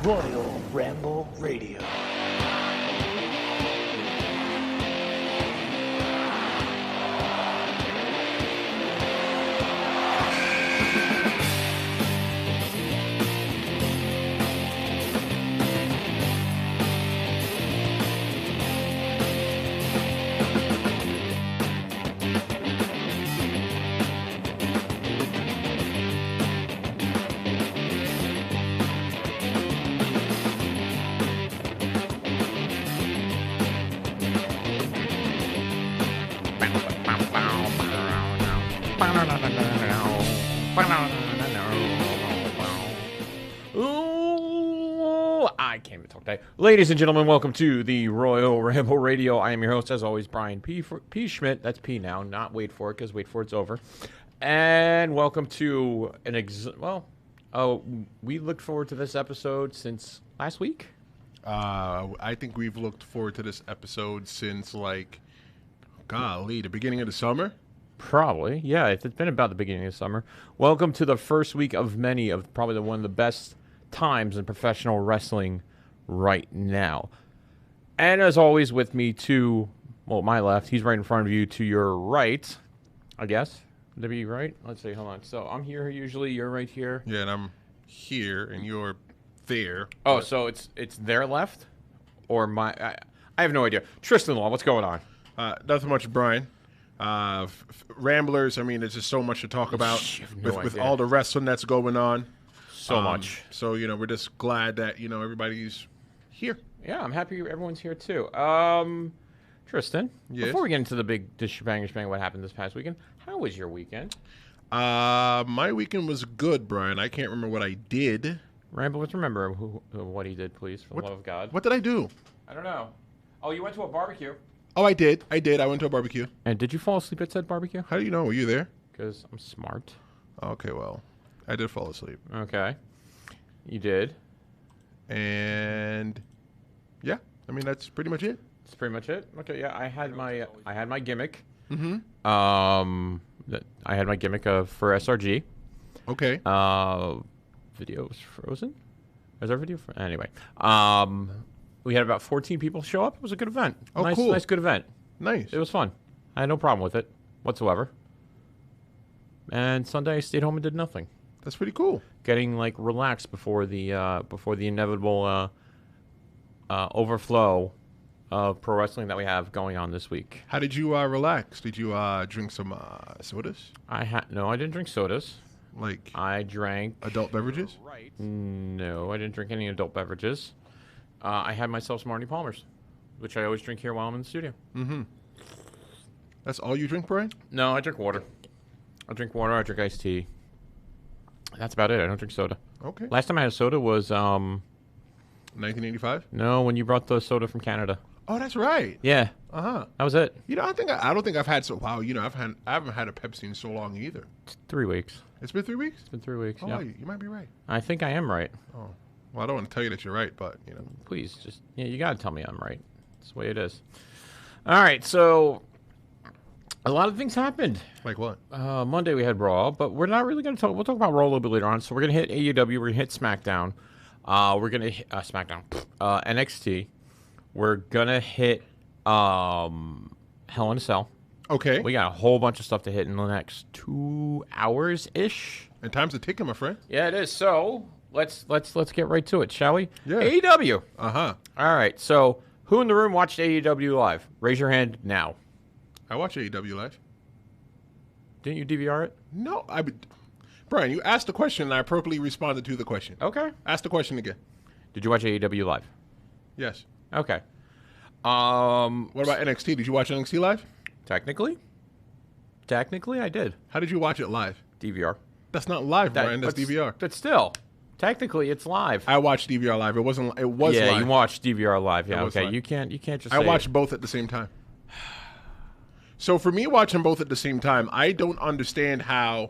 Royal Ramble Radio. Ooh, I can't even talk today. Ladies and gentlemen, welcome to the Royal Ramble Radio. I am your host, as always, Brian P. Schmidt. That's P now, not wait for it, because wait for it's over. And welcome to we looked forward to this episode since last week. I think we've looked forward to this episode since, the beginning of the summer. Probably, yeah. It's been about the beginning of summer. Welcome to the first week of many of probably one of the best times in professional wrestling right now. And as always, with me to my left, he's right in front of you. To your right, I guess. Would that be right? Let's see. Hold on. So I'm here usually. You're right here. Yeah, and I'm here, and you're there. Oh, so it's their left, or my? I have no idea. Tristan Law, what's going on? Nothing much, Brian. Ramblers, I mean, there's just so much to talk about with all the wrestling that's going on. So much. So, we're just glad that, everybody's here. Yeah, I'm happy everyone's here, too. Tristan, yes? Before we get into the big bang what happened this past weekend, how was your weekend? My weekend was good, Brian. I can't remember what I did. Ramble, let's remember what he did, please, for the love of God. What did I do? I don't know. Oh, you went to a barbecue. Oh, I did. I went to a barbecue. And did you fall asleep at said barbecue? How do you know? Were you there? Because I'm smart. Okay, well, I did fall asleep. Okay. You did. And yeah, I mean, that's pretty much it. That's pretty much it? Okay, yeah, I had my gimmick. Mm-hmm. I had my gimmick for SRG. Okay. Video was frozen? Is our video anyway. We had about 14 people show up. It was a good event. Oh, cool. Nice, good event. Nice. It was fun. I had no problem with it whatsoever. And Sunday I stayed home and did nothing. That's pretty cool. Getting relaxed before the inevitable overflow of pro wrestling that we have going on this week. How did you relax? Did you drink some sodas? No, I didn't drink sodas. I drank adult beverages? Right. No, I didn't drink any adult beverages. I had myself some Arnie Palmers, which I always drink here while I'm in the studio. Mm-hmm. That's all you drink, Brian? No, I drink water. I drink iced tea. That's about it. I don't drink soda. Okay. Last time I had a soda was 1985? No, when you brought the soda from Canada. Oh, that's right. Yeah. Uh-huh. That was it. I don't think I've had I haven't had a Pepsi in so long either. It's 3 weeks. It's been 3 weeks? It's been 3 weeks. Oh, yeah. You might be right. I think I am right. Oh. Well, I don't want to tell you that you're right, but, Please, you got to tell me I'm right. That's the way it is. All right, so a lot of things happened. Like what? Monday we had Raw, but we're not really going to talk. We'll talk about Raw a little bit later on. So we're going to hit AEW. We're going to hit SmackDown. We're going to hit SmackDown. NXT. We're going to hit Hell in a Cell. Okay. We got a whole bunch of stuff to hit in the next 2 hours-ish. And time's a ticking, my friend. Yeah, it is. So let's get right to it, shall we? Yeah. AEW. Uh-huh. All right. So who in the room watched AEW live? Raise your hand now. I watch AEW live. Didn't you DVR it? No, Brian, you asked the question and I appropriately responded to the question. Okay. Ask the question again. Did you watch AEW live? Yes. Okay. What about NXT? Did you watch NXT live? Technically, I did. How did you watch it live? DVR. That's not live, Brian. That's DVR. But still, technically, it's live. I watched DVR live. It was yeah, live. Yeah, you watched DVR live. Yeah, okay. Live. You can't just. I watched both at the same time. So for me, watching both at the same time, I don't understand how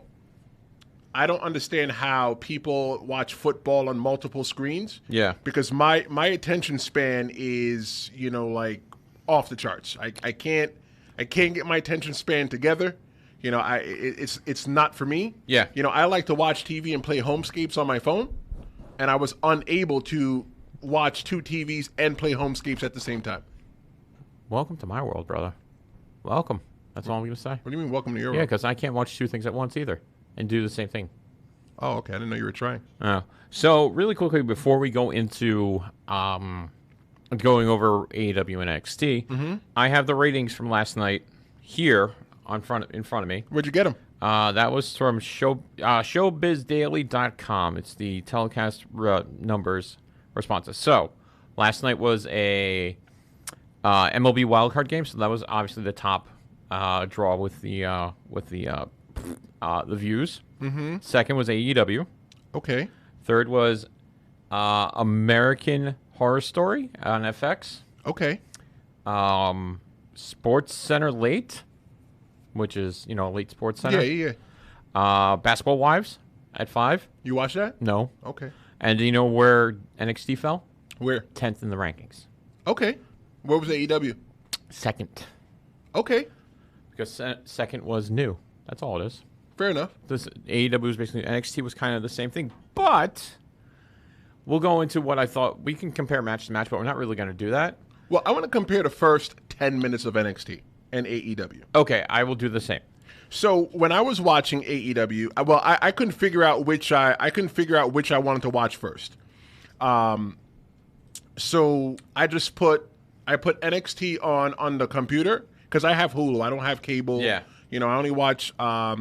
people watch football on multiple screens. Yeah. Because my attention span is, off the charts. I can't get my attention span together. It's not for me. Yeah. I like to watch TV and play homescapes on my phone. and I was unable to watch 2 TVs and play Homescapes at the same time. Welcome to my world, brother. Welcome. That's all I'm going to say. What do you mean, welcome to your Yeah, world? because I can't watch 2 things at once either and do the same thing. Oh, okay. I didn't know you were trying. So really quickly before we go into going over AEW and NXT, I have the ratings from last night here in front of me. Where'd you get them? That was from showbizdaily.com. It's the telecast numbers responses. So last night was a MLB wildcard game, so that was obviously the top draw with the views. Mm-hmm. Second was AEW. Okay. Third was American Horror Story on FX. Okay. Sports Center Late, which is, Late Sports Center. Yeah. Basketball Wives at 5. You watch that? No. Okay. And do you know where NXT fell? Where? 10th in the rankings. Okay. Where was AEW? Second. Okay. Because second was new. That's all it is. Fair enough. This AEW was basically, NXT was kind of the same thing. But we'll go into what I thought. We can compare match to match, but we're not really going to do that. Well, I want to compare the first 10 minutes of NXT and AEW. Okay, I will do the same. So when I was watching AEW, I couldn't figure out which I wanted to watch first. So I put NXT on the computer because I have Hulu. I don't have cable. Yeah. I only watch I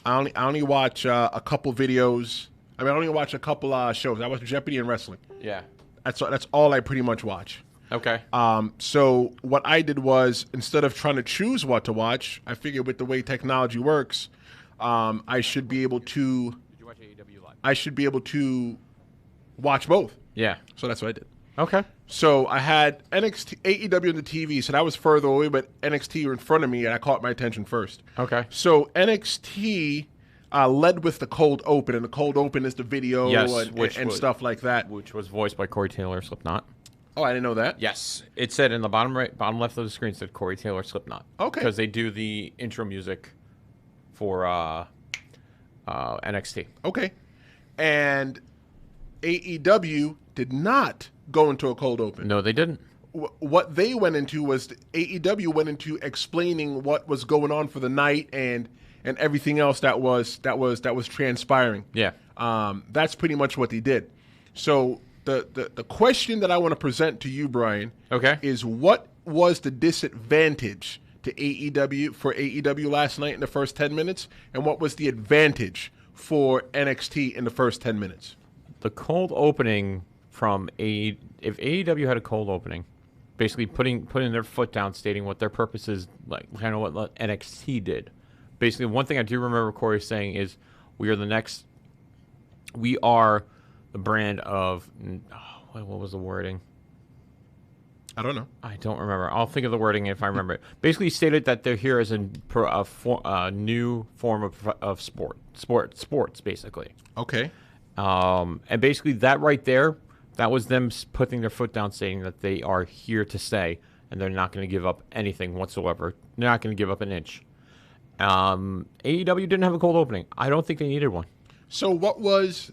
only watch a couple videos. I only watch a couple shows. I watch Jeopardy and wrestling. Yeah. That's all I pretty much watch. Okay. So what I did was, instead of trying to choose what to watch, I figured with the way technology works, I should be able to. Did you watch AEW live? I should be able to watch both. Yeah. So that's what I did. Okay. So I had AEW on the TV, so that was further away, but NXT were in front of me, and I caught my attention first. Okay. So NXT led with the cold open, and the cold open is the video and stuff like that. Which was voiced by Corey Taylor, Slipknot. Oh, I didn't know that. Yes. It said in the bottom left of the screen, said Corey Taylor, Slipknot. Okay. Because they do the intro music for NXT. Okay. And AEW did not go into a cold open. No, they didn't. What they went into was AEW went into explaining what was going on for the night and everything else that was transpiring. Yeah. That's pretty much what they did. So the question that I want to present to you, Brian, Okay. is what was the disadvantage to AEW last night in the first 10 minutes, and what was the advantage for NXT in the first 10 minutes? The cold opening from if AEW had a cold opening, basically putting their foot down, stating what their purpose is, like kind of what NXT did. Basically, one thing I do remember Corey saying is, we are the brand of, what was the wording? I don't know. I don't remember. I'll think of the wording if I remember it. Basically stated that they're here as a new form of sports, basically. Okay. And basically that right there, that was them putting their foot down, saying that they are here to stay, and they're not going to give up anything whatsoever. They're not going to give up an inch. AEW didn't have a cold opening. I don't think they needed one. So what was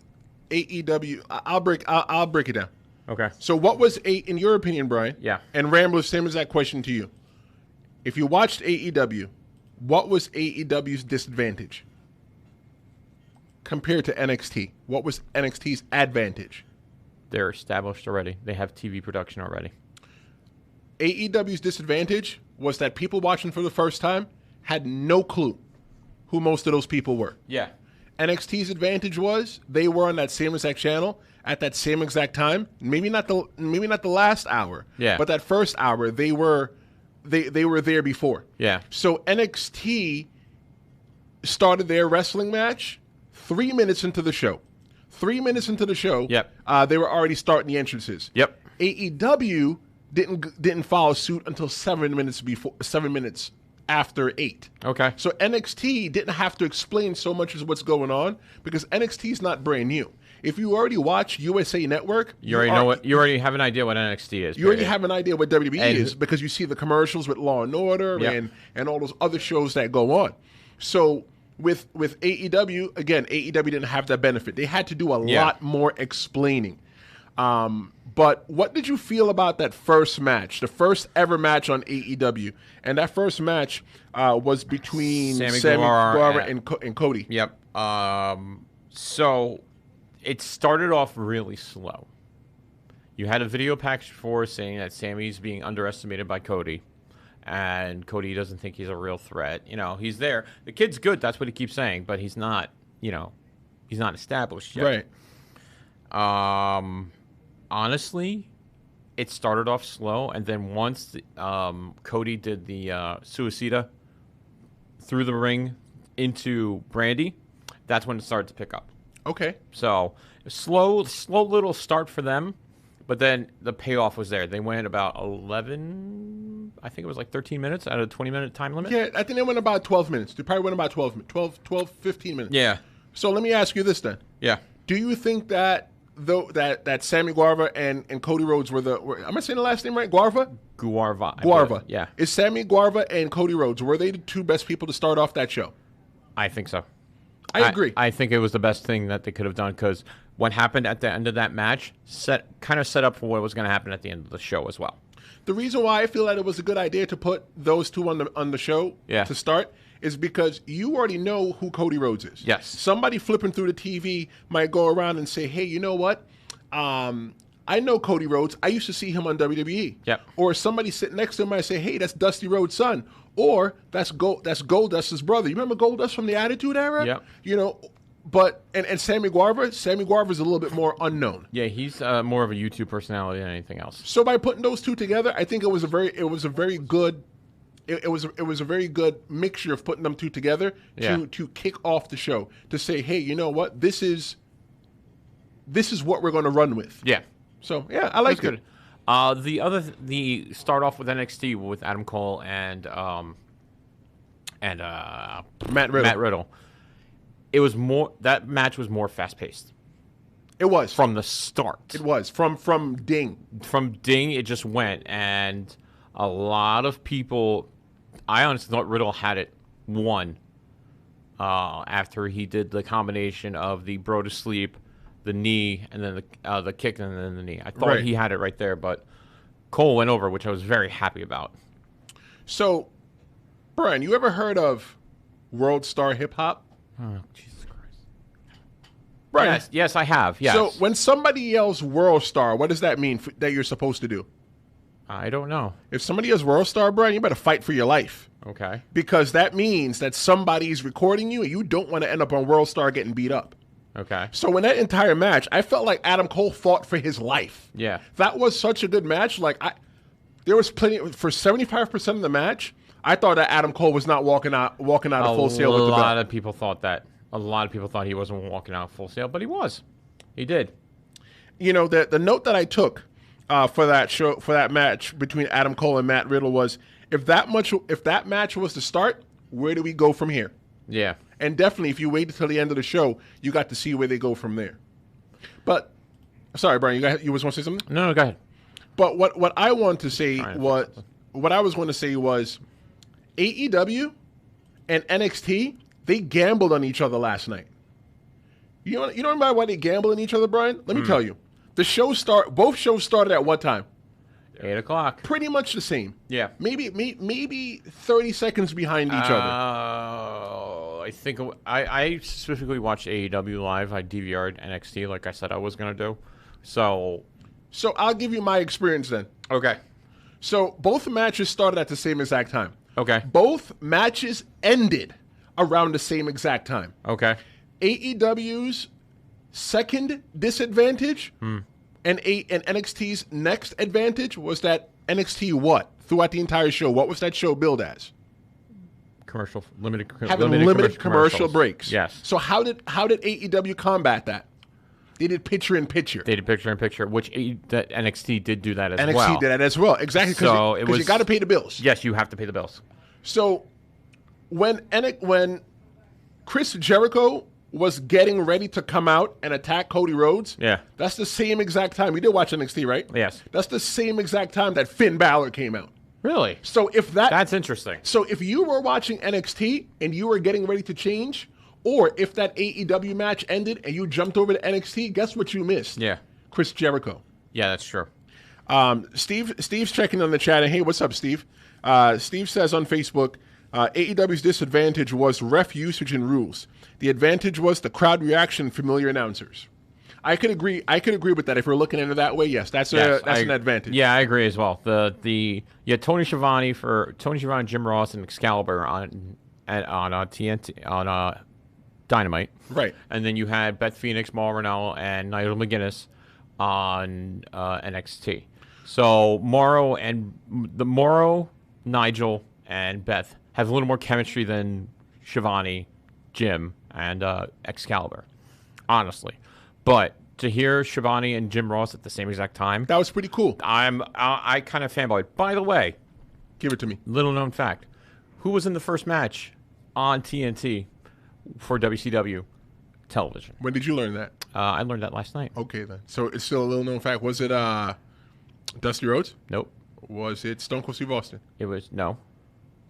AEW? I'll break it down. Okay. So what was in your opinion, Brian? Yeah. And Rambler, same as that question to you. If you watched AEW, what was AEW's disadvantage compared to NXT? What was NXT's advantage? They're established already. They have TV production already. AEW's disadvantage was that people watching for the first time had no clue who most of those people were. Yeah. NXT's advantage was they were on that same exact channel at that same exact time. Maybe not the last hour. Yeah. But that first hour they were there before. Yeah. So NXT started their wrestling match 3 minutes into the show. 3 minutes into the show. Yep. They were already starting the entrances. Yep. AEW didn't follow suit until 7 minutes after 8. Okay. So NXT didn't have to explain so much as what's going on because NXT is not brand new. If you already watch USA Network, you already have an idea what NXT is. You already have an idea what WWE is because you see the commercials with Law and Order and all those other shows that go on. So With AEW, again, AEW didn't have that benefit. They had to do a lot more explaining. But what did you feel about that first match, the first ever match on AEW? And that first match was between Sammy Guevara and Cody. Yep. So it started off really slow. You had a video package before saying that Sammy's being underestimated by Cody. And Cody doesn't think he's a real threat. You know, he's there. The kid's good. That's what he keeps saying. But he's not, you know, he's not established yet. Right. Honestly, it started off slow, and then once Cody did the suicida through the ring into Brandy, that's when it started to pick up. Okay. So slow little start for them, but then the payoff was there. They went about 11, I think it was like 13 minutes out of a 20-minute time limit. Yeah, I think they went about 12 minutes. They probably went about 12, 15 minutes. Yeah. So let me ask you this then. Yeah. Do you think that that Sammy Guevara and Cody Rhodes am I saying the last name right? Guevara? Guevara. Yeah. Is Sammy Guevara and Cody Rhodes, were they the two best people to start off that show? I think so. I agree. I think it was the best thing that they could have done because what happened at the end of that match kind of set up for what was going to happen at the end of the show as well. The reason why I feel that it was a good idea to put those two on the show to start is because you already know who Cody Rhodes is. Yes. Somebody flipping through the TV might go around and say, hey, you know what? I know Cody Rhodes. I used to see him on WWE. Yep. Or somebody sitting next to him might say, hey, that's Dusty Rhodes' son. Or that's Goldust's brother. You remember Goldust from the Attitude Era? Yep. You know, but and Sammy Guevara is a little bit more unknown. Yeah, he's more of a YouTube personality than anything else. So by putting those two together, I think it was a very good mixture of putting them two together to kick off the show, to say, hey, you know what? This is what we're going to run with. Yeah. So yeah, I like it. The start off with NXT with Adam Cole and Matt Riddle. It was that match was more fast paced. It was from the start. It was from Ding. From Ding, it just went, and a lot of people. I honestly thought Riddle had it won after he did the combination of the bro to sleep, the knee, and then the kick, and then the knee. I thought he had it right there, but Cole went over, which I was very happy about. So, Brian, you ever heard of World Star Hip Hop? Oh, Jesus Christ. Brian, yes, I have. Yes. So when somebody yells World Star, what does that mean that you're supposed to do? I don't know. If somebody yells World Star, Brian, you better fight for your life. Okay. Because that means that somebody's recording you and you don't want to end up on World Star getting beat up. Okay. So in that entire match, I felt like Adam Cole fought for his life. Yeah. That was such a good match. Like there was plenty for 75% of the match. I thought that Adam Cole was not walking out of Full Sail with the belt. A lot of people thought that. A lot of people thought he wasn't walking out Full Sail, but he was. He did. You know, the note that I took for that match between Adam Cole and Matt Riddle was if that match was to start, where do we go from here? Yeah. And definitely, if you wait until the end of the show, you got to see where they go from there. But sorry, Brian, you was want to say something? No, go ahead. But what I want to say what I was going to say was AEW and NXT, they gambled on each other last night. You know remember why they gambled on each other, Brian? Let me tell you. Both shows started at what time? 8 o'clock. Pretty much the same. Yeah. Maybe 30 seconds behind each other. I think I specifically watched AEW live. I DVR'd NXT like I said I was going to do. So I'll give you my experience then. Okay. So both matches started at the same exact time. Okay. Both matches ended around the same exact time. Okay. AEW's second disadvantage and NXT's next advantage was that NXT throughout the entire show? What was that show billed as? Limited commercial breaks. Yes. So how did AEW combat that? They did picture in picture. Which NXT did do that as well. NXT did that as well, exactly. Because you got to pay the bills. Yes, you have to pay the bills. So when Chris Jericho was getting ready to come out and attack Cody Rhodes, that's the same exact time. You did watch NXT, right? Yes. That's the same exact time that Finn Balor came out. Really? So if That's interesting. So if you were watching NXT and you were getting ready to change, or if that AEW match ended and you jumped over to NXT, guess what you missed? Yeah. Chris Jericho. Yeah, that's true. Steve's checking on the chat. And hey, what's up, Steve? Steve says on Facebook, AEW's disadvantage was ref usage and rules. The advantage was the crowd reaction, familiar announcers. I could agree with that. If we're looking at it that way, yes, that's an advantage. Yeah, I agree as well. Tony Schiavone, Jim Ross, and Excalibur on TNT on Dynamite. Right. And then you had Beth Phoenix, Mauro Ranallo, and Nigel McGuinness on NXT. So Mauro, Nigel, and Beth have a little more chemistry than Schiavone, Jim, and Excalibur, honestly. But to hear Schiavone and Jim Ross at the same exact time, that was pretty cool. I kind of fanboyed. By the way, give it to me. Little known fact: who was in the first match on TNT for WCW television? When did you learn that? I learned that last night. Okay, then. So it's still a little known fact. Was it Dusty Rhodes? Nope. Was it Stone Cold Steve Austin? It was no.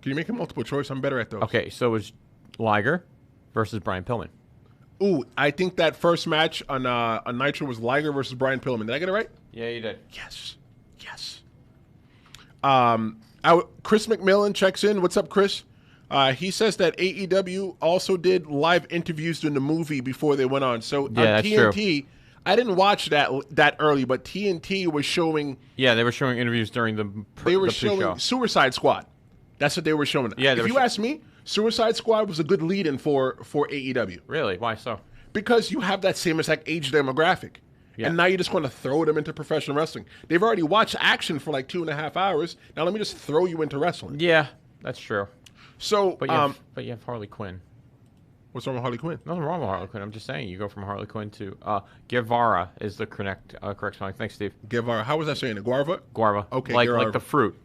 Can you make a multiple choice? I'm better at those. Okay, so it was Liger versus Brian Pillman. Ooh, I think that first match on Nitro was Liger versus Brian Pillman. Did I get it right? Yeah, you did. Yes. Chris McMillan checks in. What's up, Chris? He says that AEW also did live interviews during the movie before they went on. So yeah, on that's TNT, true. I didn't watch that early, but TNT was showing. Yeah, they were showing interviews during They were the showing pre-show. Suicide Squad. That's what they were showing. Yeah, if you ask me, Suicide Squad was a good lead-in for AEW. Really? Why so? Because you have that same exact age demographic. Yeah. And now you're just going to throw them into professional wrestling. They've already watched action for like 2.5 hours. Now let me just throw you into wrestling. Yeah, that's true. So, but you have Harley Quinn. What's wrong with Harley Quinn? Nothing wrong with Harley Quinn. I'm just saying, you go from Harley Quinn to Guevara is the correct spelling. Thanks, Steve. Guevara. How was that saying? Guarva? Guarva. Okay, like the fruit.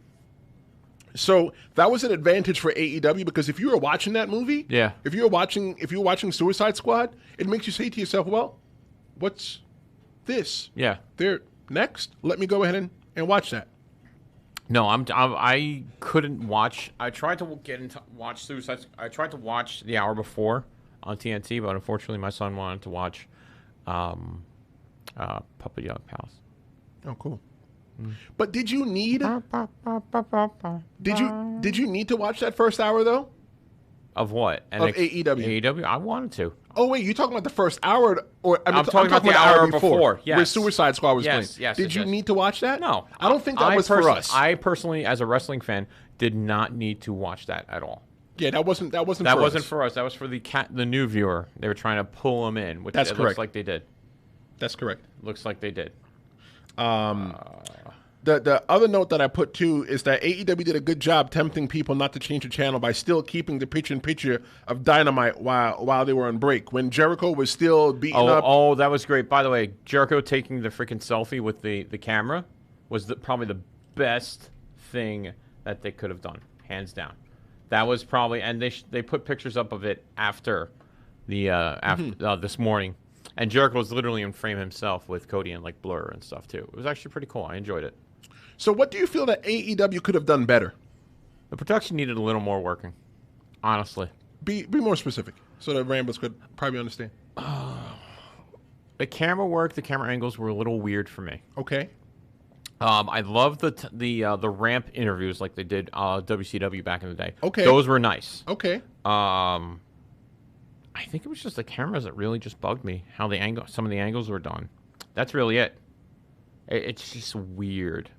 So that was an advantage for AEW because if you were watching that movie, yeah. If you were watching Suicide Squad, it makes you say to yourself, "Well, what's this? Yeah, they're next. Let me go ahead and watch that." No, I couldn't watch. I tried to watch Suicide. I tried to watch the hour before on TNT, but unfortunately, my son wanted to watch Puppet Young Palace. Oh, cool. But did you need? Did you need to watch that first hour though? Of what? Of AEW. AEW. I wanted to. Oh wait, you're talking about the first hour, or I'm talking about the hour before. Yes. Where Suicide Squad was playing. Yes. Did you need to watch that? No, I don't think that was for us. I personally, as a wrestling fan, did not need to watch that at all. Yeah, that wasn't for us. For us. That was for the new viewer. They were trying to pull them in, which looks like they did. That's correct. Looks like they did. The other note that I put too is that AEW did a good job tempting people not to change the channel by still keeping the picture-in-picture of Dynamite while they were on break. When Jericho was still beating up. Oh, that was great. By the way, Jericho taking the freaking selfie with the camera was probably the best thing that they could have done, hands down. That was probably, and they put pictures up of it after this morning. And Jericho was literally in frame himself with Cody and like Blur and stuff too. It was actually pretty cool. I enjoyed it. So what do you feel that AEW could have done better? The production needed a little more working, honestly. Be more specific so that Rambles could probably understand. The camera work, the camera angles were a little weird for me. Okay. I love the ramp interviews like they did WCW back in the day. Okay. Those were nice. Okay. I think it was just the cameras that really just bugged me. How some of the angles were done. That's really it. It's just weird.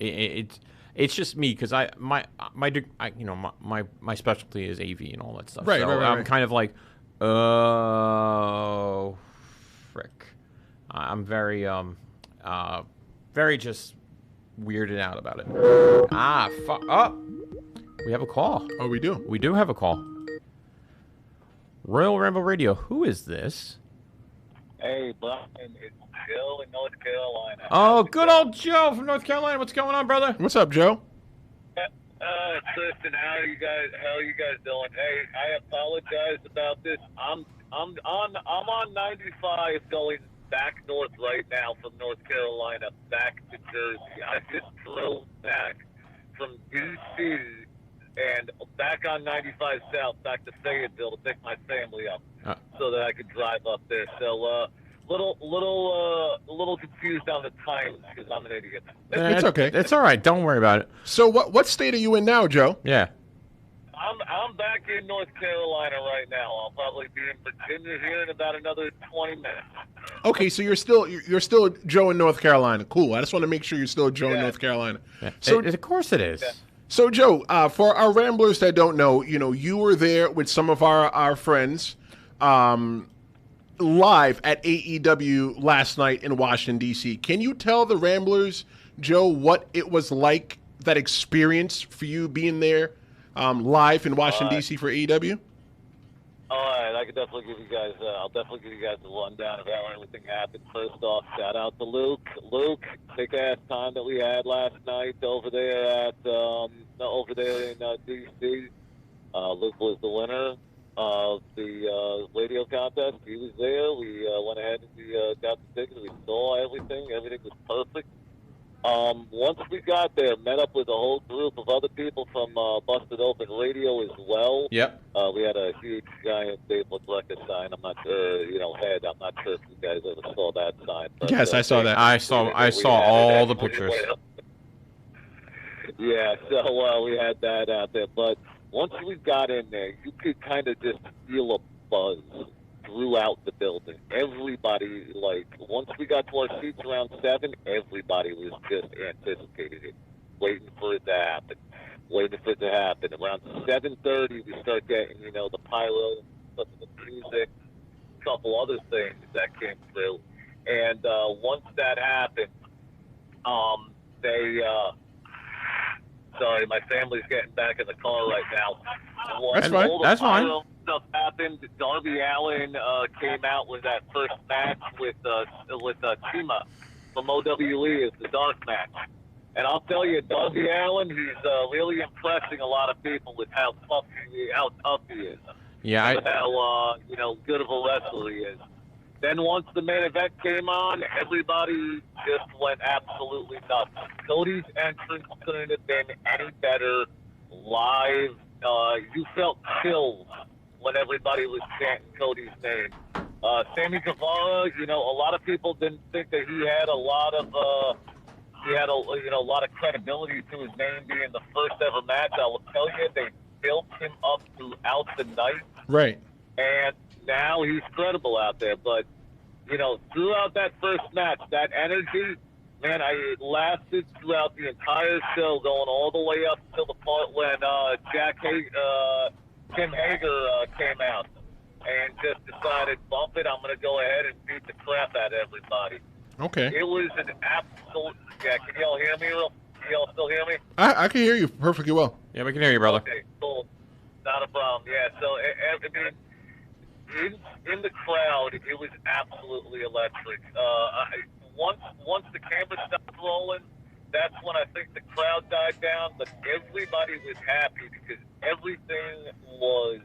It's just me because my specialty is AV and all that stuff. Right, so right. I'm kind of like, oh, frick. I'm very very just weirded out about it. Fuck. Oh, we have a call. Oh, we do. We do have a call. Royal Rambo Radio. Who is this? Hey, Brian. It's Joe in North Carolina. Oh, good old Joe from North Carolina. What's going on, brother? What's up, Joe? Listen, how you guys doing? Hey, I apologize about this. I'm on 95 going back north right now from North Carolina back to Jersey. I just drove back from D.C. and back on 95 South, back to Fayetteville to pick my family up, so that I could drive up there. So, little confused on the times because I'm an idiot. It's okay. It's all right. Don't worry about it. So what state are you in now, Joe? Yeah. I'm back in North Carolina right now. I'll probably be in Virginia here in about another 20 minutes. Okay, so you're still Joe in North Carolina. Cool. I just want to make sure you're still Joe in North Carolina. Yeah. So Of course it is. Yeah. So Joe, for our ramblers that don't know, you were there with some of our friends live at AEW last night in Washington, D.C. Can you tell the ramblers, Joe, what it was like, that experience for you being there live in Washington, D.C. for AEW? All right, I can definitely give you guys. I'll definitely give you guys a rundown of how everything happened. First off, shout out to Luke. Luke, kick ass time that we had last night over there in DC. Luke was the winner of the radio contest. He was there. We went ahead and we got the tickets. We saw everything. Everything was perfect. Once we got there, met up with a whole group of other people from Busted Open Radio as well. Yep. We had a huge giant Dave LaGreca sign. I'm not sure, head. I'm not sure if you guys ever saw that sign. But, Yes, I saw that. I saw all the pictures. Yeah, so we had that out there. But once we got in there, you could kind of just feel a buzz throughout the building. Everybody, once we got to our seats around 7, everybody was just anticipating it, waiting for it to happen. Around 7:30, we start getting, the pyro, some of the music, a couple other things that came through. And once that happened, sorry, my family's getting back in the car right now. That's fine. That's fine. Stuff happened. Darby Allin came out with that first match with Chima from OWE as the dark match. And I'll tell you, Darby Allin, he's really impressing a lot of people with how tough he is. Yeah, how good of a wrestler he is. Then once the main event came on, everybody just went absolutely nuts. Cody's entrance couldn't have been any better live. You felt chills when everybody was chanting Cody's name. Sammy Guevara, a lot of people didn't think that he had a lot of a lot of credibility to his name being the first ever match. I will tell you, they built him up throughout the night. Right. And now he's credible out there. But, throughout that first match, that energy, man, it lasted throughout the entire show, going all the way up till the part when Tim Hager came out and just decided, bump it, I'm going to go ahead and beat the crap out of everybody. Okay. It was an absolute... Yeah, can y'all hear me? Can y'all still hear me? I can hear you perfectly well. yeah, we can hear you, brother. Okay, cool. Not a problem. Yeah, so, in the crowd, it was absolutely electric. Once the camera stopped rolling, that's when I think the crowd died down, but everybody was happy because everything was,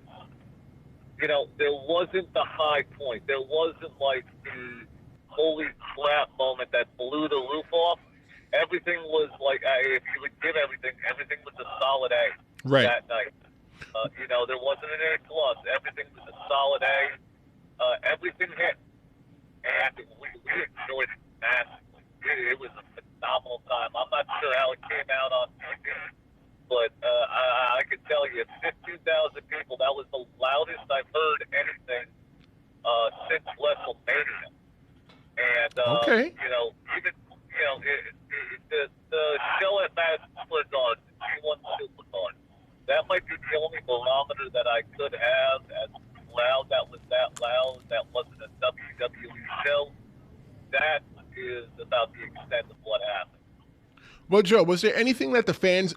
there wasn't the high point. There wasn't like the holy crap moment that blew the roof off. Everything was like, if you would give everything was a solid A that night. There wasn't an A plus. Everything was a solid A. Everything hit. And we enjoyed it massively. It was a phenomenal time. I'm not sure how it came out on TV, but I can tell you, 15,000 people, that was the loudest I've heard anything since WrestleMania. And, Okay. even, the show at Madison Square Garden, G1 Supercard, that might be the only barometer that I could have as loud. That was that loud. That wasn't a WWE show. That is about the extent of what happened. Well, Joe, was there anything that the fans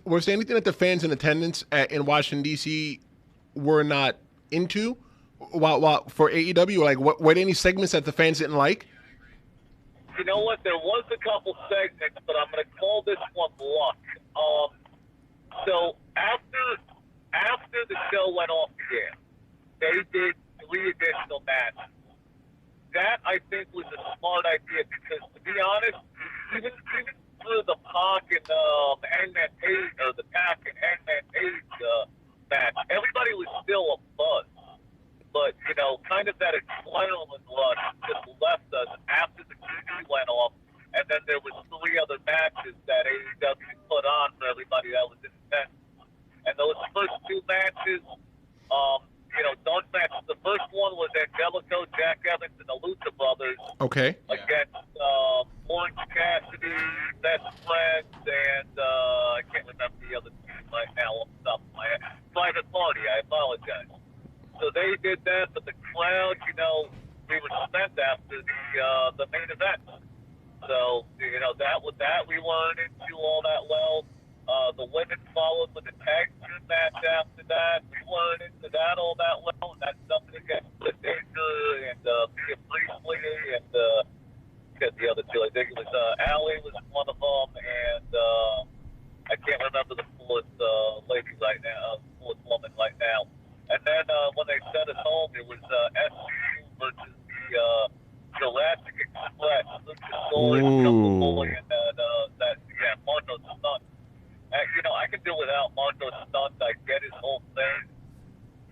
in attendance in Washington D.C. were not into while for AEW? Like, were there any segments that the fans didn't like? You know what? There was a couple segments, but I'm going to call this one luck. So after the show went off the air, they did 3 additional matches. That, I think, was a smart idea because, to be honest, even through the Pac and Hangman Page, or the Pac and Hangman Page match, everybody was still a buzz. But, you know, kind of that adrenaline rush just left us after the TV went off. And then there was 3 other matches that AEW put on for everybody that was intense. And those first 2 matches, you know, those matches, the first one was Angelico, Jack Evans, and the Lucha Brothers. Okay. Against Orange Cassidy, Best Friends, and I can't remember the other team right now off the top of my head. Private Party, I apologize. So they did that, but the crowd, you know, we were spent after the main event. So, you know, that we weren't into all that well. The women followed with a tag team match after that. We weren't into that all that well. And that's something against the Danger and Mia Priestley and the other 2. I think it was Allie was one of them, and I can't remember the 4th lady right now, 4th woman right now. And then when they sent us home, it was SCU versus the Jurassic Express, Luchasaurus, Jungle Boy, and Marco's son. You know, I can do without Marco's son. I get his whole thing.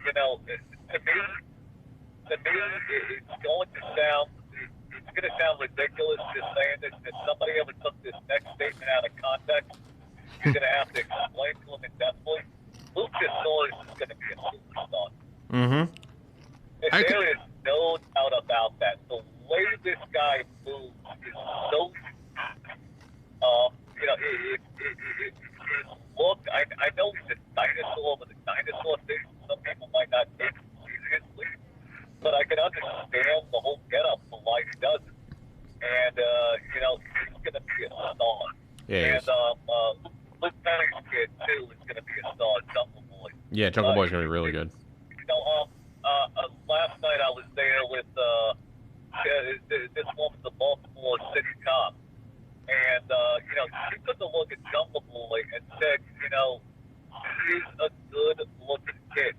You know, to me, it's going to sound ridiculous just saying this. If somebody ever took this next statement out of context, you're going to have to explain to him in depthly. Luchasaurus is going to be a superstar. Mm-hmm. There is no doubt about that. The way this guy moves is so you know, his look, I know he's a dinosaur with a dinosaur face. Some people might not take it seriously, but I can understand the whole getup for why he does it. And, you know, he's going to be a star. Yeah, and Luke Perry's kid, too, is going to be a star, Jungle Boy. Yeah, Jungle Boy's going to be really good. You know, last night I was there with this woman's a Baltimore City cop. And, you know, she took a look at Jungle Boy and said, you know, he's a good-looking kid.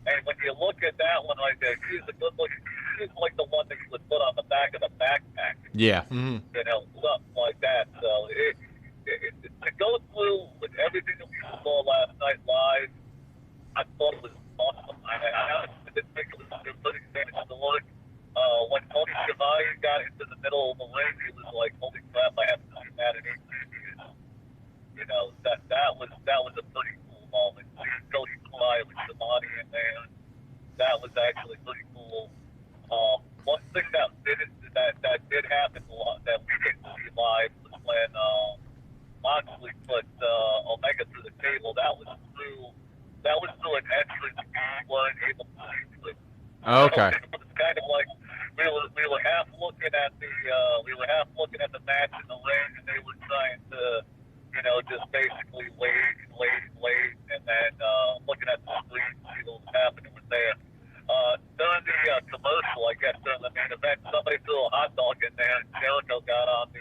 And when you look at that one right there, she's a good-looking, she's like the one that you would put on the back of the backpack. Yeah. Mm-hmm. You know, something like that. So to go through with everything that we saw last night live, I thought it was awesome. I honestly didn't think it was a good advantage to work. When Tony Schiavone got into the middle of the ring, he was like, "Holy crap! I haven't seen that in 8 years." You know, that was a pretty cool moment. Seeing Cody Clyde with Schiavone in there, that was actually pretty cool. One thing that did happen a lot that we didn't see live was when Moxley put Omega through the table. That was through an entrance we weren't able to see through. Okay. It was kind of like we were half looking at the match in the ring, and they were trying to, you know, just basically wait, and then looking at the screen to see what was happening was there. During the commercial, I guess during the main event, somebody threw a hot dog in there, and Jericho got on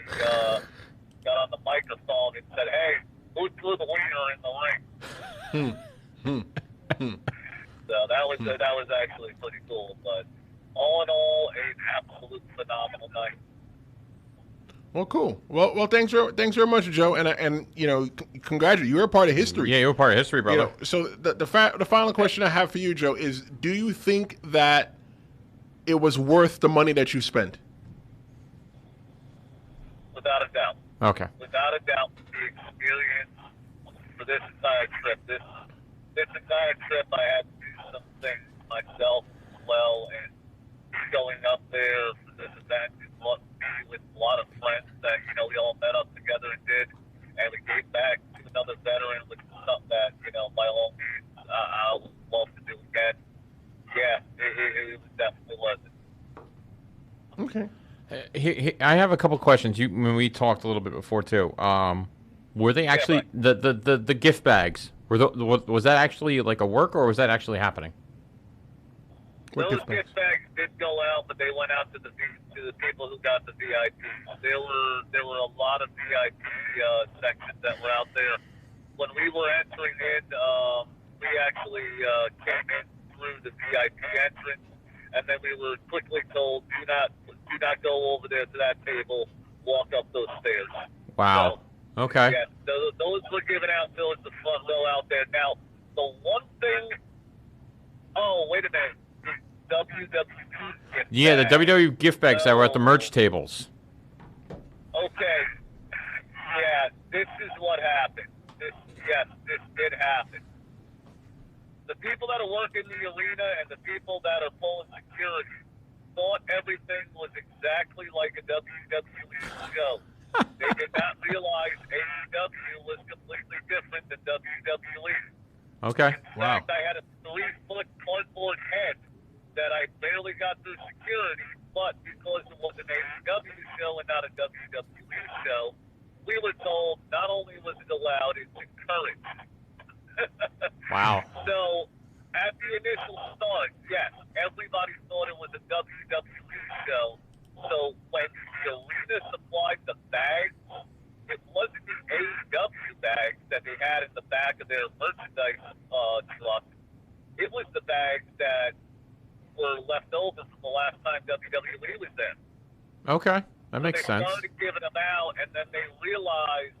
the microphone and said, "Hey, who threw the wiener in the ring?" So that was actually pretty cool. But all in all, an absolute phenomenal night. Well, cool. Well, thanks very much, Joe. And you know, congratulations. You're a part of history. Yeah, you're a part of history, brother. You know, so the final question I have for you, Joe, is: do you think that it was worth the money that you spent? Without a doubt. Okay. Without a doubt, the experience for this entire trip. This entire trip, I had to do some things myself as well, and going up there for this event is what me with a lot of friends that, you know, we all met up together and did, and we gave back to another veteran, which is something that, you know, by all means, I would love to do again. Yeah, it was definitely worth it. Okay. I have a couple questions. When we talked a little bit before too. Were they actually the gift bags? Was that actually like a work, or was that actually happening? What Those gift gift bags did go out, but they went out to the people who got the VIP. There were a lot of VIP sections that were out there. When we were entering in, we actually came in through the VIP entrance, and then we were quickly told, do not go over there to that table. Walk up those stairs. Wow. Okay. Yeah, those were given out towards the front row out there. Now, the one thing. Oh, wait a minute. The WWE gift Yeah, the bag. WWE gift bags that were at the merch tables. Okay. Yeah, this is what happened. This did happen. The people that are working the arena and the people that are pulling security thought everything was exactly like a WWE show. They did not realize AEW was completely different than WWE. Okay. In fact, I had a 3-foot cardboard head that I barely got through security, but because it was an AEW show and not a WWE show, we were told not only was it allowed, it's encouraged. Wow. So, at the initial start, yes, everybody thought it was a WWE show. So, when the arena supplied the bags, it wasn't the AEW bags that they had in the back of their merchandise truck. It was the bags that were left over from the last time WWE was there. Okay. That makes sense. They started giving them out, and then they realized,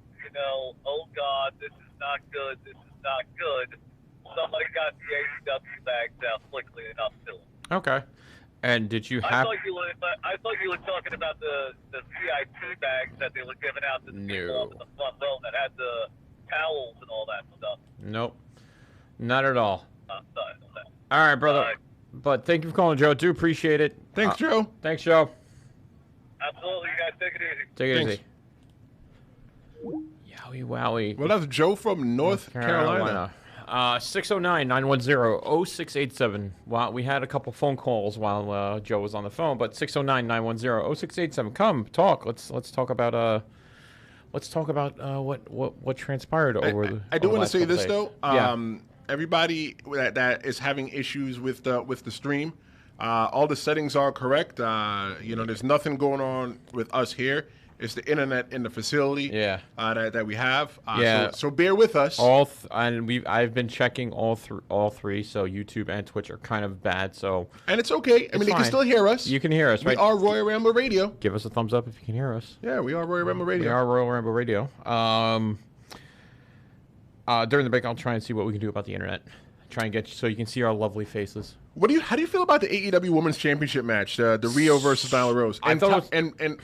oh God, this is not good. This is not good. Somebody got the AEW bags out quickly enough to them. Okay. And did you I have... thought you were talking about the VIP bags that they were giving out to the people up in the front row that had the towels and all that stuff. Nope. Not at all. Sorry about that. All right, brother. But thank you for calling, Joe. Do appreciate it. Thanks, Joe. Thanks, Joe. Absolutely, you guys take it easy. Take it Thanks. easy. Yowie wowie. Well, that's Joe from North Carolina. 609-910-0687. Well, we had a couple phone calls while Joe was on the phone, but 609-910-0687. Come talk. Let's talk about what transpired over. I do want to say this days. though. Yeah. Everybody that is having issues with the stream, all the settings are correct. There's nothing going on with us here. It's the internet in the facility. Yeah. That we have. Yeah. So bear with us. I've been checking all three. So YouTube and Twitch are kind of bad. So. And it's okay. I mean, they can still hear us. You can hear us, right? We are Royal Ramble Radio. Give us a thumbs up if you can hear us. Yeah, we are Royal Ramble Radio. We are Royal Ramble Radio. During the break, I'll try and see what we can do about the internet. Try and get so you can see our lovely faces. How do you feel about the AEW Women's Championship match, the Rio versus Nyla Rose? And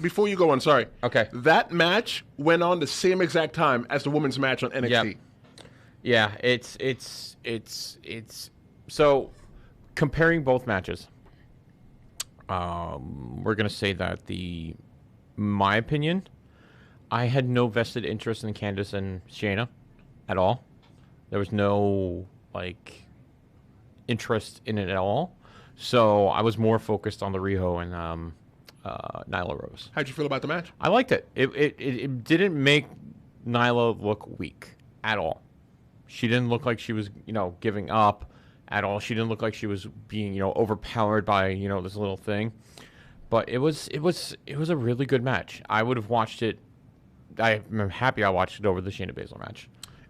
before you go on, sorry. Okay. That match went on the same exact time as the women's match on NXT. Yep. Yeah, it's so comparing both matches. We're gonna say that my opinion, I had no vested interest in Candice and Shayna at all. There was no interest in it at all. So I was more focused on the Riho and Nyla Rose. How'd you feel about the match? I liked it. It didn't make Nyla look weak at all. She didn't look like she was, giving up at all. She didn't look like she was being, overpowered by, this little thing. But it was a really good match. I would have watched it. I'm happy I watched it over the Shayna Baszler match.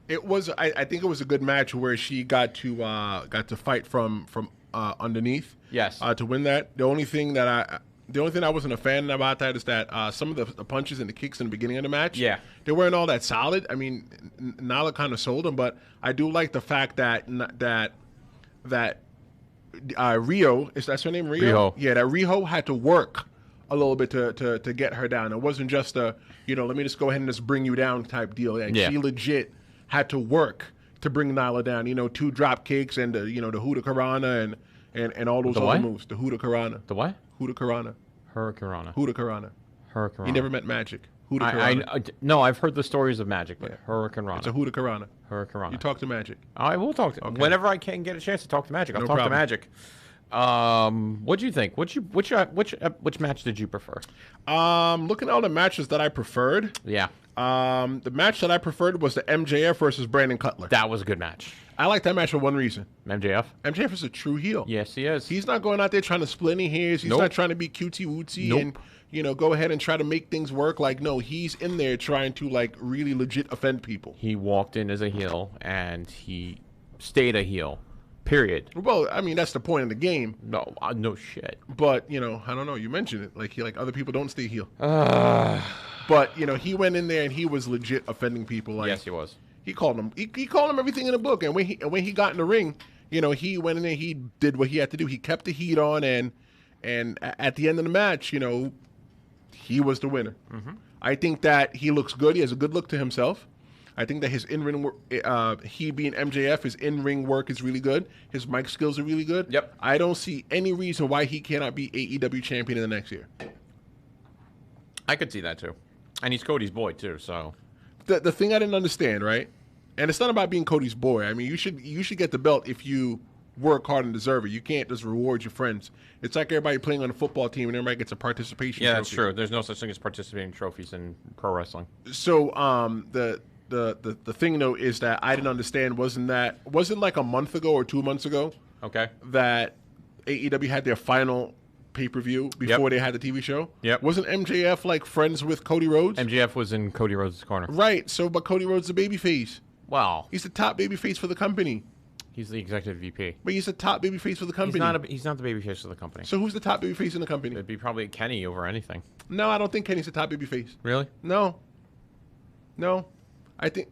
It was. I think it was a good match where she got to fight from underneath. Yes. To win that. The only thing I wasn't a fan about that is that some of the punches and the kicks in the beginning of the match. Yeah. They weren't all that solid. I mean, Nyla kind of sold them, but I do like the fact that Rio, that's her name, Rio? Riho. Yeah, that Riho had to work a little bit to get her down. It wasn't just let me just go ahead and just bring you down type deal. And she legit had to work to bring Nyla down. 2 drop kicks and the Huda Karana and all those other moves. The Huda Karana. The what? Huda Karana. Hurricanrana. Huda Karana. Hurricanrana. You never met Magic. Huda Karana. No, I've heard the stories of Magic, but Hurricanrana. It's a Huda Karana. Hurricanrana. You talk to Magic. I will talk to whenever I can get a chance to talk to Magic. I'll talk to problem. Magic. What do you think? Which match did you prefer? Looking at all the matches that I preferred. Yeah. The match that I preferred was the MJF versus Brandon Cutler. That was a good match. I like that match for one reason. MJF? MJF is a true heel. Yes, he is. He's not going out there trying to split any hairs. He's not trying to be cutesy-wootsy and go ahead and try to make things work. No, he's in there trying to really legit offend people. He walked in as a heel and he stayed a heel. Period. Well, I mean, that's the point of the game. No shit. But, I don't know. You mentioned it. Other people don't stay heel. But he went in there and he was legit offending people. Like, Yes, he was. He called him. He called him everything in the book. And when he got in the ring, he went in there. He did what he had to do. He kept the heat on, and at the end of the match, he was the winner. Mm-hmm. I think that he looks good. He has a good look to himself. I think that his in-ring work, he being MJF, his in-ring work is really good. His mic skills are really good. Yep. I don't see any reason why he cannot be AEW champion in the next year. I could see that too. And he's Cody's boy too, so. The thing I didn't understand, right? And it's not about being Cody's boy. I mean, you should get the belt if you work hard and deserve it. You can't just reward your friends. It's like everybody playing on a football team and everybody gets a participation trophy. That's true. There's no such thing as participating trophies in pro wrestling. So the thing though is that I didn't understand wasn't like a month ago or 2 months ago Okay. that AEW had their final pay-per-view before they had the TV show? Yep. Wasn't MJF like friends with Cody Rhodes? MJF was in Cody Rhodes' corner. Right. So but Cody Rhodes is the babyface. Wow. He's the top babyface for the company. He's the executive VP. But he's the top babyface for the company. He's not the babyface of the company. So who's the top babyface in the company? It'd be probably Kenny over anything. No, I don't think Kenny's the top babyface. Really? No. I think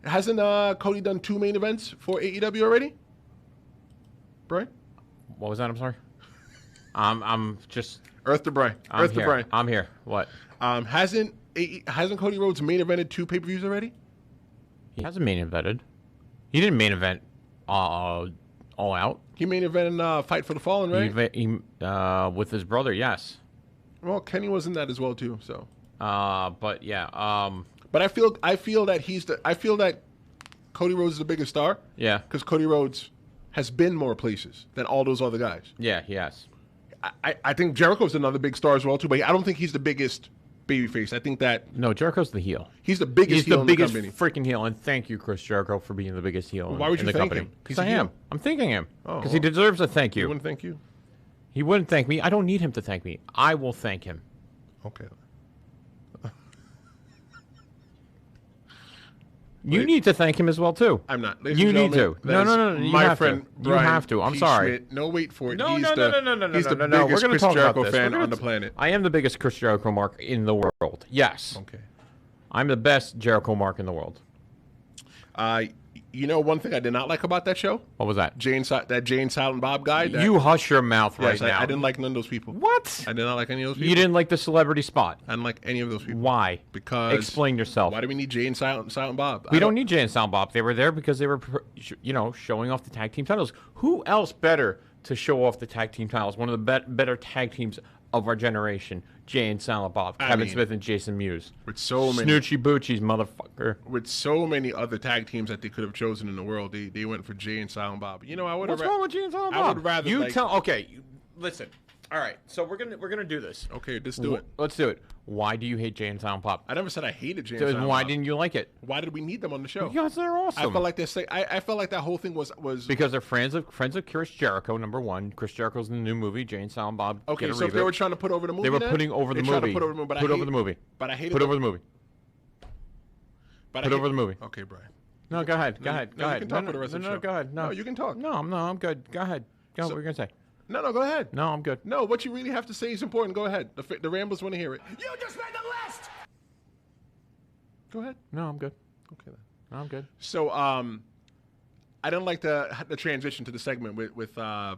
hasn't Cody done 2 main events for AEW already? Brian? What was that? I'm sorry. I'm just. Earth to Brian. I'm here. I'm here. What? Hasn't Cody Rhodes main evented 2 pay-per-views already? He hasn't main evented. He didn't main event all out. He main evented Fight for the Fallen, right? He with his brother, yes. Well, Kenny was in that as well too. So. But yeah. But I feel that Cody Rhodes is the biggest star. Yeah. Because Cody Rhodes has been more places than all those other guys. Yeah, he has. I think Jericho's another big star as well too, but I don't think he's the biggest babyface. I think that No, Jericho's the heel. he's the biggest heel in the company. Freaking heel, and thank you, Chris Jericho, for being the biggest heel Why would in you the thank company. him? Because He's I a heel. am. I'm thanking him. Oh, Because he deserves a thank He you. wouldn't thank you. He wouldn't thank me. I don't need him to thank me. I will thank him. Okay. You need to thank him as well, too. I'm not. Ladies You and need gentlemen, to. that No. is You my have friend to. Brian You have to. I'm P. sorry. Schmidt. No, wait for it. No. He's the biggest We're Chris going to talk Jericho about this. fan We're on gonna the planet. I am the biggest Chris Jericho mark in the world. Yes. Okay. I'm the best Jericho mark in the world. One thing I did not like about that show? What was that? Jane Silent Bob guy. You hush your mouth right Yes, now. I didn't like none of those people. What? I did not like any of those people. You didn't like the celebrity spot. I didn't like any of those people. Why? Because Explain yourself. Why do we need Jay and Silent Bob? We don't need Jay and Silent Bob. They were there because they were, showing off the tag team titles. Who else better to show off the tag team titles? One of the better tag teams of our generation. Jay and Silent Bob. Kevin Smith and Jason Mewes. With so many Snoochie Boochies, motherfucker. With so many other tag teams that they could have chosen in the world, they went for Jay and Silent Bob. I would. What's wrong with Jay and Silent Bob? I would rather. Listen. All right, so we're gonna do this. Okay, let's do it. Let's do it. Why do you hate Jay and Silent Bob? I never said I hated Jay and So Silent why Bob. didn't you like it? Why did we need them on the show? Because they're awesome. I felt like I felt like that whole thing was because they're friends of Chris Jericho. Number one, Chris Jericho's in the new movie. Jay and Silent Bob. Okay, so if they were trying to put over the movie, they were then, putting over the they're trying movie. to put over the movie. But Put over the movie. But I hated Put over the movie. But Put over the movie. Okay, Brian. No, go ahead. Go ahead. No, you can talk for the rest of the show. Go ahead. No, you can talk. No, I'm good. Go ahead. Go. What were you gonna say? No, go ahead. No, I'm good. No, what you really have to say is important. Go ahead. The Ramblers want to hear it. You just made the list! Go ahead. No, I'm good. Okay then. No, I'm good. So, I didn't like the transition to the segment with the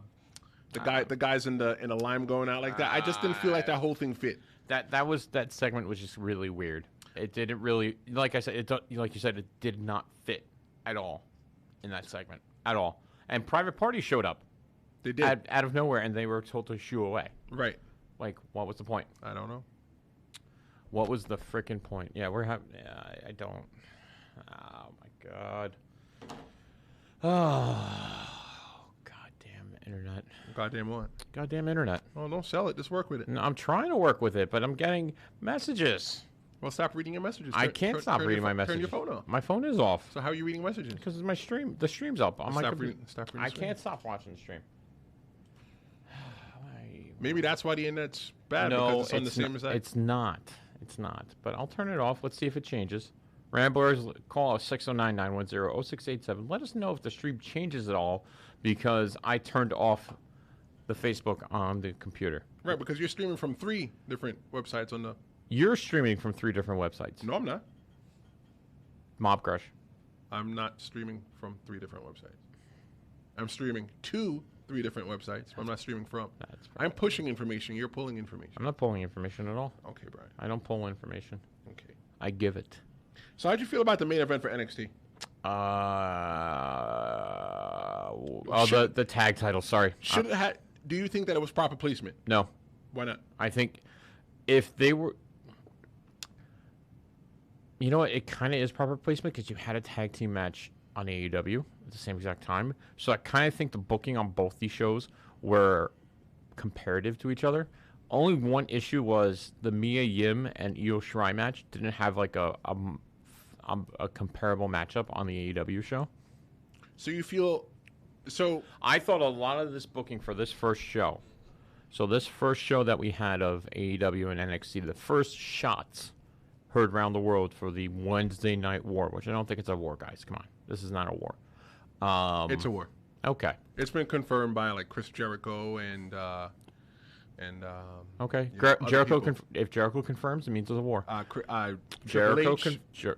guys in the lime going out like that. I just didn't feel like that whole thing fit. That segment was just really weird. It didn't really, like I said, like you said, it did not fit at all in that segment at all. And Private Party showed up. They did out of nowhere, and they were told to shoo away. Right. Like, what was the point? I don't know. What was the freaking point? Yeah, we're having. I don't. Oh my god. Oh, goddamn internet. Goddamn what? Goddamn internet. Oh, don't sell it. Just work with it. No, I'm trying to work with it, but I'm getting messages. Well, stop reading your messages. I can't stop reading my messages. Turn your phone off. My phone is off. So how are you reading messages? Because my stream. The stream's up. On my Stop computer. reading. Stop reading. I the stream. can't stop watching the stream. Maybe that's why the internet's bad. No, because it's on the same as that. It's not. It's not. But I'll turn it off. Let's see if it changes. Ramblers, call us 609-910-0687. Let us know if the stream changes at all, because I turned off the Facebook on the computer. Right, because you're streaming from 3 different websites on the You're streaming from 3 different websites. No, I'm not. Mob Crush. I'm not streaming from 3 different websites. I'm streaming to 3 different websites. I'm not streaming from. I'm pushing information. You're pulling information. I'm not pulling information at all. Okay, Brian. I don't pull information. Okay. I give it. So how'd you feel about the main event for NXT? The tag title. Sorry. Should it have? Do you think that it was proper placement? No. Why not? I think if they were, you know what, it kind of is proper placement because you had a tag team match on AEW at the same exact time. So I kind of think the booking on both these shows were comparative to each other. Only one issue was the Mia Yim and Io Shirai match didn't have like a comparable matchup on the AEW show. So you feel, so I thought a lot of this booking for this first show. So this first show that we had of AEW and NXT, the first shots heard around the world for the Wednesday Night War, which I don't think it's a war, guys. Come on. This is not a war. It's a war. Okay. It's been confirmed by like Chris Jericho and okay. Jericho. If Jericho confirms, it means it's a war. Jericho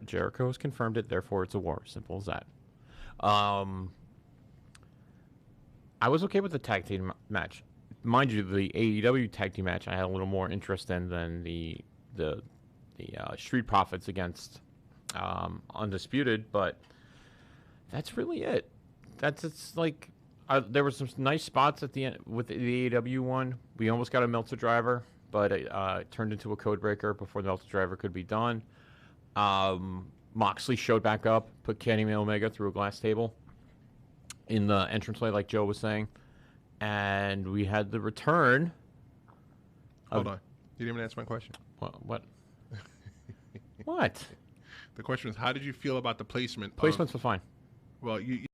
Jericho has confirmed it, therefore it's a war. Simple as that. I was okay with the tag team match. Mind you, the AEW tag team match I had a little more interest in than the Street Profits against Undisputed, but that's really it. It's like there were some nice spots at the end with the AEW one. We almost got a Meltzer driver, but it turned into a code breaker before the Meltzer driver could be done. Moxley showed back up, put Kenny Omega through a glass table in the entranceway, like Joe was saying. And we had the return. Hold on. You didn't even answer my question. What? What? The question was, how did you feel about the placement? Placements were fine. Well, you